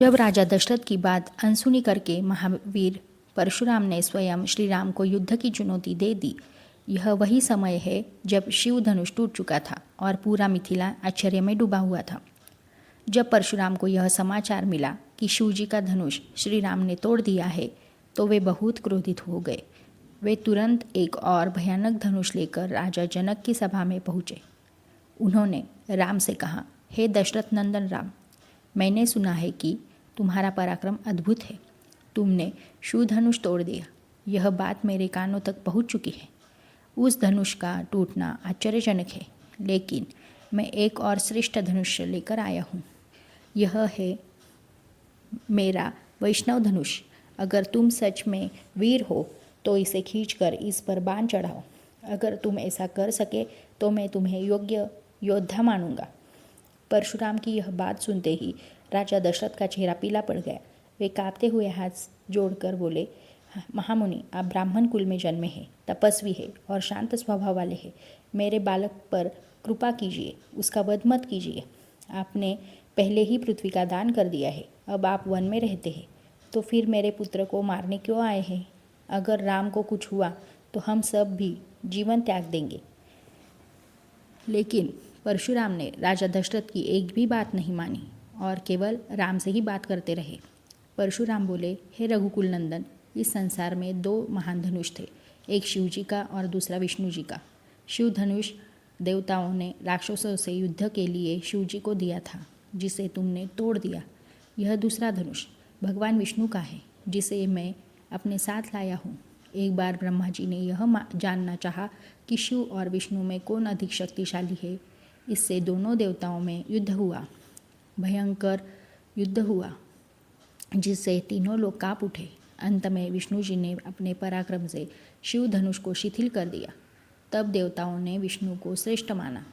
जब राजा दशरथ की बात अनसुनी करके महावीर परशुराम ने स्वयं श्री राम को युद्ध की चुनौती दे दी। यह वही समय है जब शिव धनुष टूट चुका था और पूरा मिथिला आश्चर्य में डूबा हुआ था। जब परशुराम को यह समाचार मिला कि शिव जी का धनुष श्री राम ने तोड़ दिया है तो वे बहुत क्रोधित हो गए। वे तुरंत एक और भयानक धनुष लेकर राजा जनक की सभा में पहुँचे। उन्होंने राम से कहा, हे दशरथ नंदन राम, मैंने सुना है कि तुम्हारा पराक्रम अद्भुत है। तुमने शिव धनुष तोड़ दिया। यह बात मेरे कानों तक पहुंच चुकी है। उस धनुष का टूटना आश्चर्यजनक है, लेकिन मैं एक और श्रेष्ठ धनुष लेकर आया हूँ। यह है मेरा वैष्णव धनुष। अगर तुम सच में वीर हो तो इसे खींचकर इस पर बाण चढ़ाओ। अगर तुम ऐसा कर सके तो मैं तुम्हें योग्य योद्धा मानूंगा। परशुराम की यह बात सुनते ही राजा दशरथ का चेहरा पीला पड़ गया। वे कांपते हुए हाथ जोड़कर बोले, महामुनि, आप ब्राह्मण कुल में जन्मे हैं, तपस्वी है और शांत स्वभाव वाले हैं। मेरे बालक पर कृपा कीजिए, उसका वध मत कीजिए। आपने पहले ही पृथ्वी का दान कर दिया है। अब आप वन में रहते हैं, तो फिर मेरे पुत्र को मारने क्यों आए हैं? अगर राम को कुछ हुआ तो हम सब भी जीवन त्याग देंगे। लेकिन परशुराम ने राजा दशरथ की एक भी बात नहीं मानी और केवल राम से ही बात करते रहे। परशुराम बोले, हे रघुकुल नंदन, इस संसार में दो महान धनुष थे, एक शिव जी का और दूसरा विष्णु जी का। शिव धनुष देवताओं ने राक्षसों से युद्ध के लिए शिव जी को दिया था, जिसे तुमने तोड़ दिया। यह दूसरा धनुष भगवान विष्णु का है, जिसे मैं अपने साथ लाया हूँ। एक बार ब्रह्मा जी ने यह जानना चाहा कि शिव और विष्णु में कौन अधिक शक्तिशाली है। इससे दोनों देवताओं में युद्ध हुआ। भयंकर युद्ध हुआ जिससे तीनों लोग कांप उठे। अंत में विष्णु जी ने अपने पराक्रम से शिव धनुष को शिथिल कर दिया। तब देवताओं ने विष्णु को श्रेष्ठ माना।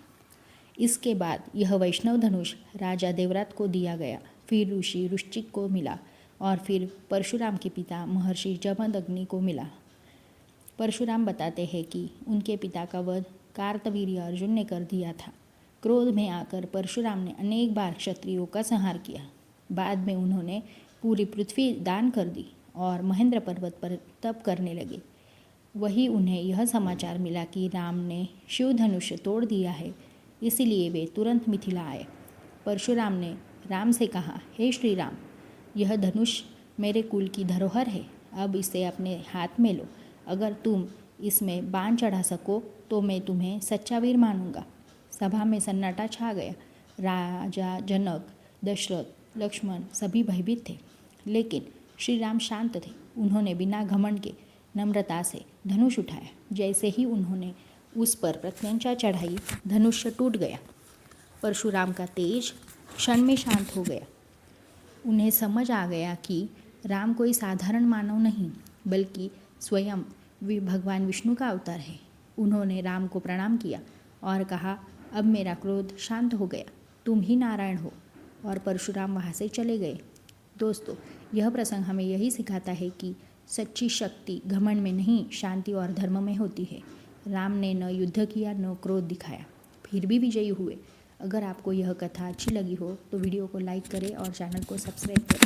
इसके बाद यह वैष्णव धनुष राजा देवरात को दिया गया, फिर ऋषि ऋश्चिक को मिला और फिर परशुराम के पिता महर्षि जमदग्नि को मिला। परशुराम बताते हैं कि उनके पिता का वध कार्तवीर्य अर्जुन ने कर दिया था। क्रोध में आकर परशुराम ने अनेक बार क्षत्रियों का संहार किया। बाद में उन्होंने पूरी पृथ्वी दान कर दी और महेंद्र पर्वत पर तप करने लगे। वही उन्हें यह समाचार मिला कि राम ने शिव धनुष तोड़ दिया है, इसलिए वे तुरंत मिथिला आए। परशुराम ने राम से कहा, हे श्री राम, यह धनुष मेरे कुल की धरोहर है। अब इसे अपने हाथ में लो। अगर तुम इसमें बाण चढ़ा सको तो मैं तुम्हें सच्चा वीर मानूंगा। सभा में सन्नाटा छा गया। राजा जनक, दशरथ, लक्ष्मण सभी भयभीत थे, लेकिन श्री राम शांत थे। उन्होंने बिना घमंड के नम्रता से धनुष उठाया। जैसे ही उन्होंने उस पर प्रत्यंचा चढ़ाई, धनुष टूट गया। परशुराम का तेज क्षण में शांत हो गया। उन्हें समझ आ गया कि राम कोई साधारण मानव नहीं, बल्कि स्वयं भगवान विष्णु का अवतार है। उन्होंने राम को प्रणाम किया और कहा, अब मेरा क्रोध शांत हो गया, तुम ही नारायण हो। और परशुराम वहाँ से चले गए। दोस्तों, यह प्रसंग हमें यही सिखाता है कि सच्ची शक्ति घमंड में नहीं, शांति और धर्म में होती है। राम ने न युद्ध किया, न क्रोध दिखाया, फिर भी विजयी हुए। अगर आपको यह कथा अच्छी लगी हो तो वीडियो को लाइक करें और चैनल को सब्सक्राइब करें।